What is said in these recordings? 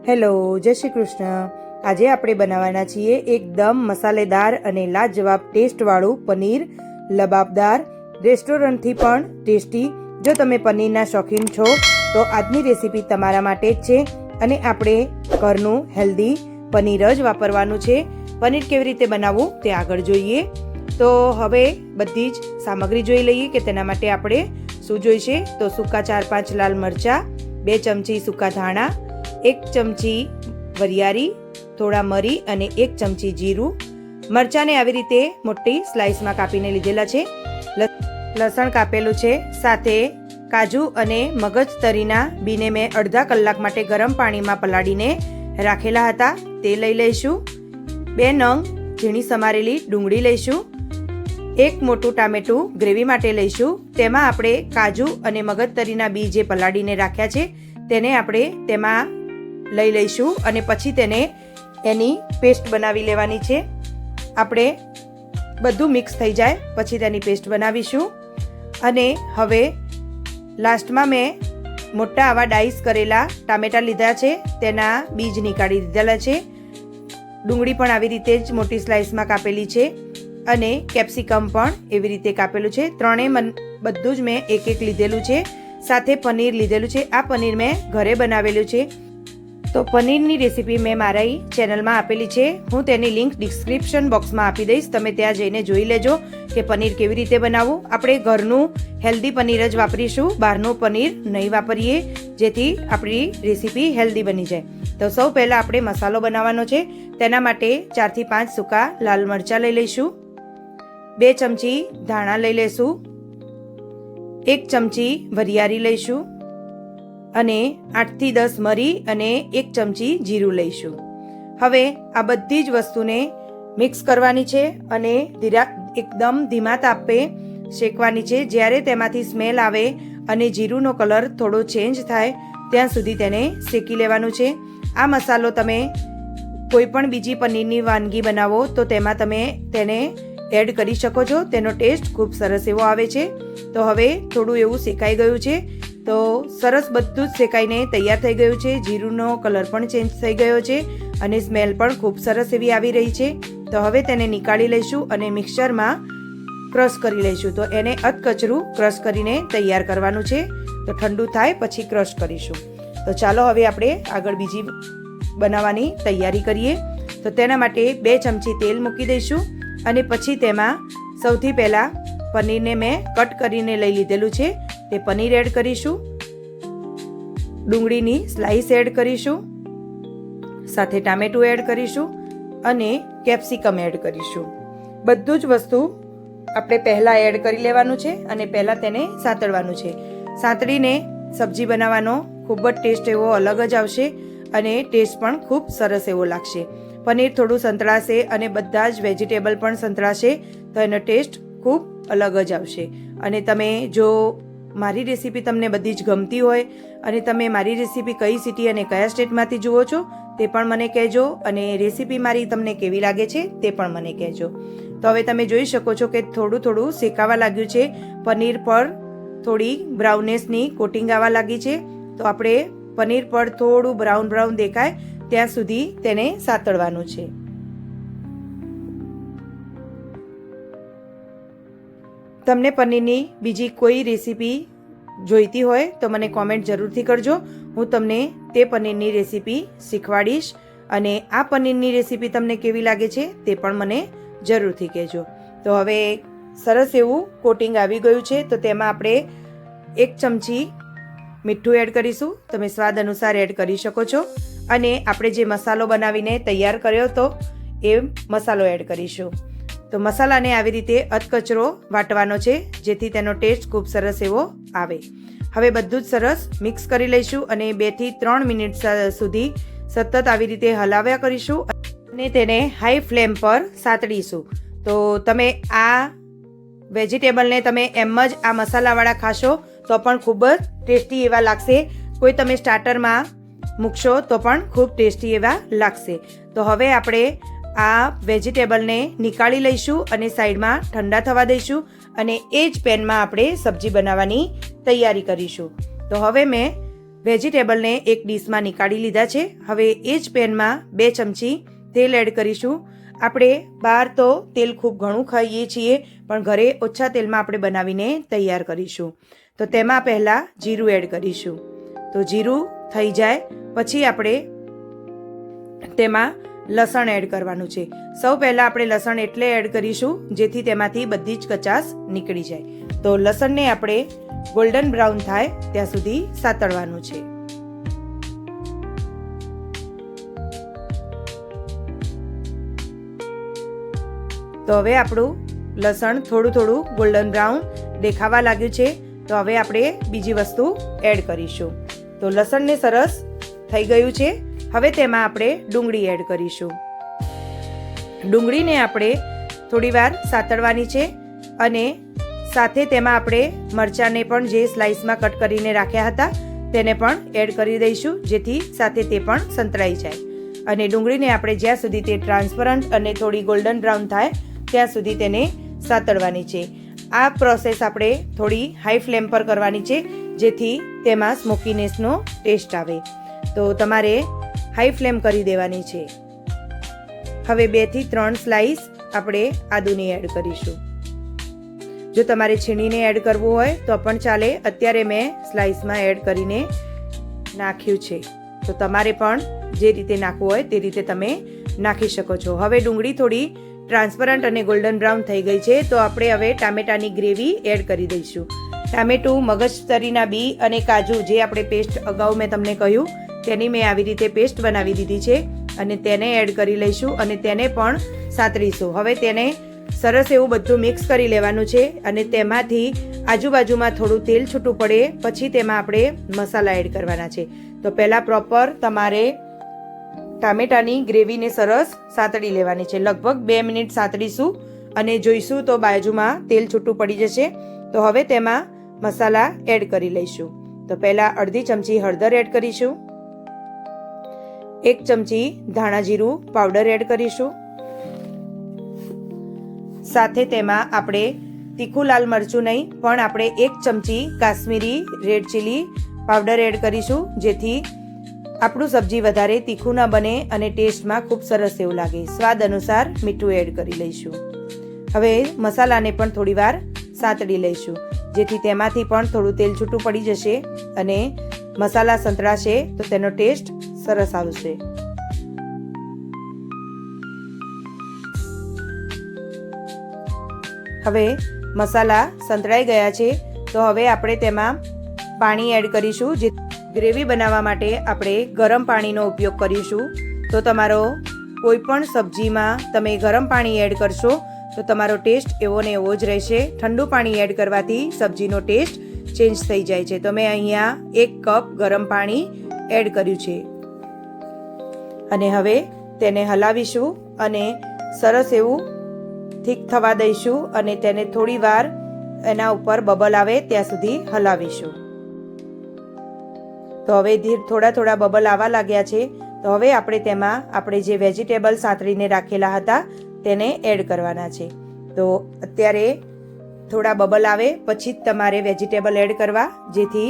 Hello, જય શ્રી કૃષ્ણ. આજે આપણે બનાવવાના છીએ એકદમ મસાલેદાર અને લાજવાબ ટેસ્ટવાળું પનીર લબાબદાર, રેસ્ટોરન્ટથી પણ ટેસ્ટી. જો તમે પનીરના શોખીન છો તો આજની રેસીપી તમારા માટે જ છે અને આપણે ઘરનું હેલ્ધી પનીર જ વાપરવાનું છે. પનીર કેવી રીતે બનાવવું તે આગળ જોઈએ. તો હવે બધી જ સામગ્રી જોઈ લઈએ કે તેના માટે આપણે શું જોઈશે. તો સૂકા 4-5 લાલ મરચાં, 2 ચમચી સૂકા ધાણા, 1 ચમચી વરિયાળી, થોડા મરી અને 1 ચમચી જીરું. મરચાંને આવી રીતે મોટી સ્લાઇસમાં કાપીને લીધેલા છે. લસણ કાપેલું છે. સાથે કાજુ અને મગજ તરીના બીને મેં અડધા કલાક માટે ગરમ પાણીમાં પલાળીને રાખેલા હતા, તે લઈ લઈશું. 2 નંગ ઝીણી સમારેલી ડુંગળી લઈશું. 1 મોટું ટામેટું ગ્રેવી માટે લઈશું. તેમાં આપણે કાજુ અને મગજ તરીના બી જે પલાળીને રાખ્યા છે તેને આપણે તેમાં લઈ લઈશું અને પછી તેને એની પેસ્ટ બનાવી લેવાની છે. આપણે બધું મિક્સ થઈ જાય પછી તેની પેસ્ટ બનાવીશું. અને હવે લાસ્ટમાં મેં મોટા આવા ડાઈસ કરેલા ટામેટાં લીધા છે, તેના બીજ નીકાળી દીધેલા છે. ડુંગળી પણ આવી રીતે જ મોટી સ્લાઇસમાં કાપેલી છે અને કેપ્સિકમ પણ એવી રીતે કાપેલું છે. ત્રણેય બધું જ મેં એક લીધેલું છે. સાથે પનીર લીધેલું છે. આ પનીર મેં ઘરે બનાવેલું છે. તો પનીરની રેસીપી મેં મારી ચેનલમાં આપેલી છે. હું તેની લિંક ડિસ્ક્રિપ્શન બોક્સમાં આપી દઈશ. તમે ત્યાં જઈને જોઈ લેજો કે પનીર કેવી રીતે બનાવવું. આપણે ઘરનું હેલ્ધી પનીર જ વાપરીશું, બહારનું પનીર નહીં વાપરીએ, જેથી આપણી રેસીપી હેલ્ધી બની જાય. તો સૌ પહેલાં આપણે મસાલો બનાવવાનો છે. તેના માટે 4 થી 5 સૂકા લાલ મરચાં લઈ લઈશું. 2 ચમચી ધાણા લઈ લઈશું. 1 ચમચી વરિયાળી લઈશું અને 8 થી 10 મરી અને 1 ચમચી જીરું લઈશું. હવે આ બધી જ વસ્તુને મિક્સ કરવાની છે અને એકદમ ધીમા તાપે શેકવાની છે. જ્યારે તેમાંથી સ્મેલ આવે અને જીરુંનો કલર થોડો ચેન્જ થાય ત્યાં સુધી તેને શેકી લેવાનું છે. આ મસાલો તમે કોઈ પણ બીજી પનીરની વાનગી બનાવો તો તેમાં તમે તેને એડ કરી શકો છો. તેનો ટેસ્ટ ખૂબ સરસ એવો આવે છે. તો હવે થોડું એવું શેકાઈ ગયું છે. તો સરસ બધું જ શેકાઈને તૈયાર થઈ ગયું છે. જીરુંનો કલર પણ ચેન્જ થઈ ગયો છે અને સ્મેલ પણ ખૂબ સરસ એવી આવી રહી છે. તો હવે તેને નીકાળી લઈશું અને મિક્સરમાં ક્રશ કરી લઈશું. તો એને અધકચરું ક્રશ કરીને તૈયાર કરવાનું છે. તો ઠંડુ થાય પછી ક્રશ કરીશું. તો ચાલો હવે આપણે આગળ બીજી બનાવવાની તૈયારી કરીએ. તો તેના માટે 2 ચમચી તેલ મૂકી દઈશું અને પછી તેમાં સૌથી પહેલાં પનીરને મેં કટ કરીને લઈ લીધેલું છે તે પનીર એડ કરીશું. ડુંગળીની સ્લાઇસ એડ કરીશું. સાથે ટામેટું એડ કરીશું અને કેપ્સિકમ એડ કરીશું. બધું જ વસ્તુ આપણે પહેલાં એડ કરી લેવાનું છે અને પહેલાં તેને સાંતળવાનું છે. સાંતળીને સબ્જી બનાવવાનો ખૂબ જ ટેસ્ટ એવો અલગ જ આવશે અને ટેસ્ટ પણ ખૂબ સરસ એવો લાગશે. પનીર થોડું સંતળાશે અને બધા જ વેજીટેબલ પણ સંતળાશે તો એનો ટેસ્ટ ખૂબ અલગ જ આવશે. અને તમે જો મારી રેસીપી તમને બધી જ ગમતી હોય અને તમે મારી રેસીપી કઈ સિટી અને કયા સ્ટેટમાંથી જુઓ છો તે પણ મને કહેજો અને રેસીપી મારી તમને કેવી લાગે છે તે પણ મને કહેજો. તો હવે તમે જોઈ શકો છો કે થોડું થોડું શેકાવા લાગ્યું છે. પનીર પર થોડી બ્રાઉનેસની કોટિંગ આવવા લાગી છે. તો આપણે પનીર પર થોડું બ્રાઉન દેખાય ત્યાં સુધી તેને સાતળવાનું છે. તમને પનીરની બીજી કોઈ રેસીપી જોઈતી હોય તો મને કોમેન્ટ જરૂરથી કરજો. હું તમને તે પનીરની રેસીપી શીખવાડીશ અને આ પનીરની રેસીપી તમને કેવી લાગે છે તે પણ મને જરૂરથી કહેજો. તો હવે સરસ એવું કોટિંગ આવી ગયું છે. તો તેમાં આપણે 1 ચમચી મીઠું એડ કરીશું. તમે સ્વાદ અનુસાર એડ કરી શકો છો. અને આપણે જે મસાલો બનાવીને તૈયાર કર્યો હતો એ મસાલો એડ કરીશું. તો મસાલાને આવી રીતે અધકચરો વાટવાનો છે જેથી તેનો ટેસ્ટ ખૂબ સરસ એવો આવે. હવે બધું જ સરસ મિક્સ કરી લઈશું અને 2 થી 3 મિનિટ સુધી સતત આવી રીતે હલાવ્યા કરીશું અને તેને હાઈ ફ્લેમ પર સાતળીશું. તો તમે આ વેજીટેબલને તમે એમ જ આ મસાલાવાળા ખાશો તો પણ ખૂબ જ ટેસ્ટી એવા લાગશે. કોઈ તમે સ્ટાર્ટરમાં મૂકશો તો પણ ખૂબ ટેસ્ટી એવા લાગશે. તો હવે આપણે આ વેજીટેબલને નીકાળી લઈશું અને સાઈડમાં ઠંડા થવા દઈશું અને એ જ પેનમાં આપણે સબ્જી બનાવવાની તૈયારી કરીશું. તો હવે મેં વેજીટેબલને એક ડીશમાં નીકાળી લીધા છે. હવે એ જ પેનમાં 2 ચમચી તેલ એડ કરીશું. આપણે બહાર તો તેલ ખૂબ ઘણું ખાઈએ છીએ, પણ ઘરે ઓછા તેલમાં આપણે બનાવીને તૈયાર કરીશું. તો તેમાં પહેલાં જીરું એડ કરીશું. તો જીરું થઈ જાય પછી આપણે તેમાં લસણ એડ કરવાનું છે. સૌ પહેલાં આપણે લસણ એટલે એડ કરીશું જેથી તેમાંથી બધી જ કચાશ નીકળી જાય. તો લસણને આપણે ગોલ્ડન બ્રાઉન થાય ત્યાં સુધી સાતળવાનું છે. તો હવે આપણું લસણ થોડું થોડું ગોલ્ડન બ્રાઉન દેખાવા લાગ્યું છે. તો હવે આપણે બીજી વસ્તુ એડ કરીશું. તો લસણને સરસ થઈ ગયું છે. હવે તેમાં આપણે ડુંગળી એડ કરીશું. ડુંગળીને આપણે થોડીવાર સાતળવાની છે અને સાથે તેમાં આપણે મરચાંને પણ જે સ્લાઇસમાં કટ કરીને રાખ્યા હતા તેને પણ એડ કરી દઈશું જેથી સાથે તે પણ સંતળાઈ જાય. અને ડુંગળીને આપણે જ્યાં સુધી તે ટ્રાન્સપરન્ટ અને થોડી ગોલ્ડન બ્રાઉન થાય ત્યાં સુધી તેને સાતળવાની છે. આ પ્રોસેસ આપણે થોડી હાઈ ફ્લેમ પર કરવાની છે જેથી તેમાં સ્મોકીનેસનો ટેસ્ટ આવે. તો તમારે હાઈ ફ્લેમ કરી દેવાની છે. હવે 2 થી 3 સ્લાઇસ આપણે આદુની એડ કરીશું. જો તમારે છીણીને એડ કરવું હોય તો પણ ચાલે. અત્યારે મેં સ્લાઇસમાં એડ કરીને નાખ્યું છે. તો તમારે પણ જે રીતે નાખવું હોય તે રીતે તમે નાખી શકો છો. હવે ડુંગળી થોડી ટ્રાન્સપરન્ટ અને ગોલ્ડન બ્રાઉન થઈ ગઈ છે. તો આપણે હવે ટામેટાની ગ્રેવી એડ કરી દઈશું. ટામેટું, મગજતરીના બી અને કાજુ જે આપણે પેસ્ટ અગાઉ મેં તમને કહ્યું તેની મેં આવી રીતે પેસ્ટ બનાવી દીધી છે અને તેને એડ કરી લઈશું અને તેને પણ સાતળીશું. હવે તેને સરસ એવું બધું મિક્સ કરી લેવાનું છે અને તેમાંથી આજુબાજુમાં થોડું તેલ છૂટું પડે પછી તેમાં આપણે મસાલા એડ કરવાના છે. તો પહેલાં પ્રોપર તમારે ટામેટાની ગ્રેવીને સરસ સાતળી લેવાની છે. લગભગ 2 મિનિટ સાતળીશું અને જોઈશું તો બાજુમાં તેલ છૂટું પડી જશે. તો હવે તેમાં મસાલા એડ કરી લઈશું. તો પહેલાં અડધી ચમચી હળદર એડ કરીશું. 1 ચમચી ધાણા જીરું પાવડર એડ કરીશું. સાથે તેમાં આપણે તીખું લાલ મરચું નહીં પણ આપણે 1 ચમચી Kashmiri red chilli powder add કરીશું જેથી આપણું સબ્જી વધારે તીખું ના બને અને ટેસ્ટમાં ખૂબ સરસ એવું લાગે. સ્વાદ અનુસાર મીઠું એડ કરી લઈશું. હવે મસાલાને પણ થોડીવાર સાતળી લઈશું જેથી તેમાંથી પણ થોડું તેલ છૂટું પડી જશે અને મસાલા સંતળાશે તો તેનો ટેસ્ટ સરસ આવશે. હવે મસાલા સંતળાઈ ગયા છે તો હવે આપણે તેમાં પાણી એડ કરીશું. જે ગ્રેવી બનાવવા માટે આપણે ગરમ પાણીનો ઉપયોગ કરીશું. તો તમારો કોઈ પણ સબ્જીમાં તમે ગરમ પાણી એડ કરશો તો તમારો ટેસ્ટ એવો ને એવો જ રહેશે. ઠંડુ પાણી એડ કરવાથી સબ્જીનો ટેસ્ટ ચેન્જ થઈ જાય છે. તો મેં અહીંયા 1 કપ ગરમ પાણી એડ કર્યું છે અને હવે તેને હલાવીશું અને સરસ એવું થીક થવા દઈશું અને તેને થોડી વાર એના ઉપર બબલ આવે ત્યાં સુધી હલાવીશું. તો હવે થોડા થોડા બબલ આવવા લાગ્યા છે. તો હવે આપણે તેમાં આપણે જે વેજીટેબલ સાતળીને રાખેલા હતા તેને એડ કરવાના છે. તો અત્યારે થોડા બબલ આવે પછી જ તમારે વેજીટેબલ એડ કરવા જેથી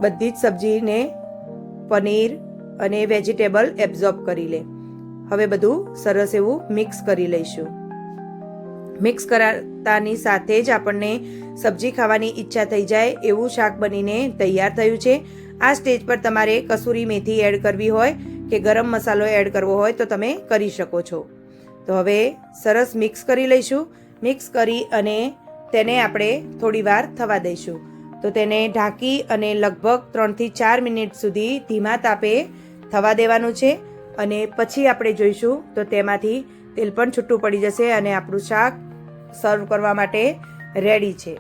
બધી જ સબ્જીને પનીર અને વેજીટેબલ એબ્ઝોર્બ કરી લે. હવે બધું સરસ એવું મિક્સ કરી લઈશું. મિક્સ કરાતાની સાથે જ આપણને સબ્જી ખાવાની ઈચ્છા થઈ જાય એવું શાક બનીને તૈયાર થયું છે. આ સ્ટેજ પર તમારે કસૂરી મેથી એડ કરવી હોય કે ગરમ મસાલો એડ કરવો હોય તો તમે કરી શકો છો. તો હવે સરસ મિક્સ કરી લઈશું. મિક્સ કરી અને તેને આપણે થોડી વાર થવા દઈશું. તો તેને ઢાંકી અને લગભગ 3 થી 4 મિનિટ સુધી ધીમા તાપે થવા દેવાનું છે અને પછી આપણે જોઈશું તો તેમાંથી તેલ પણ છૂટું પડી જશે અને આપણું શાક સર્વ કરવા માટે રેડી છે.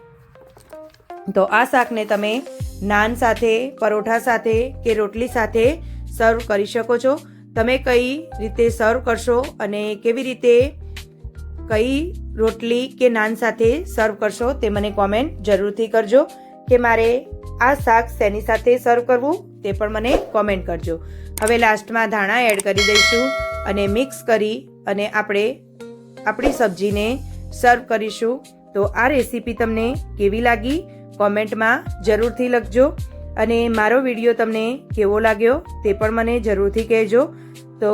તો આ શાકને તમે નાન સાથે, પરોઠા સાથે કે રોટલી સાથે સર્વ કરી શકો છો. તમે કઈ રીતે સર્વ કરશો અને કેવી રીતે કઈ રોટલી કે નાન સાથે સર્વ કરશો તે મને કોમેન્ટ જરૂરથી કરજો કે મારે આ શાક શેની સાથે સર્વ કરવું તે પણ મને કોમેન્ટ કરજો. હવે લાસ્ટમાં ધાણા એડ કરી દઈશું અને મિક્સ કરી અને આપણે આપણી સબ્જીને સર્વ કરીશું. તો આ રેસીપી તમને કેવી લાગી કોમેન્ટમાં જરૂરથી લખજો અને મારો વિડીયો તમને કેવો લાગ્યો તે પણ મને જરૂરથી કહેજો. તો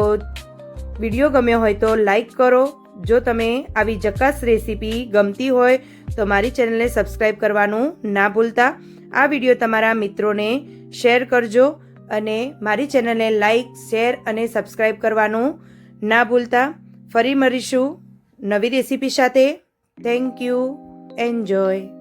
વિડીયો ગમ્યો હોય તો લાઈક કરો. જો તમે આવી જકાસ રેસીપી ગમતી હોય તો મારી ચેનલને સબસ્ક્રાઈબ કરવાનું ના ભૂલતા. આ વિડીયો તમારા મિત્રોને શેર કરજો અને મારી ચેનલને લાઈક, શેર અને સબસ્ક્રાઈબ કરવાનું ના ભૂલતા. ફરી મળીશું નવી રેસીપી સાથે. Thank you. એન્જોય.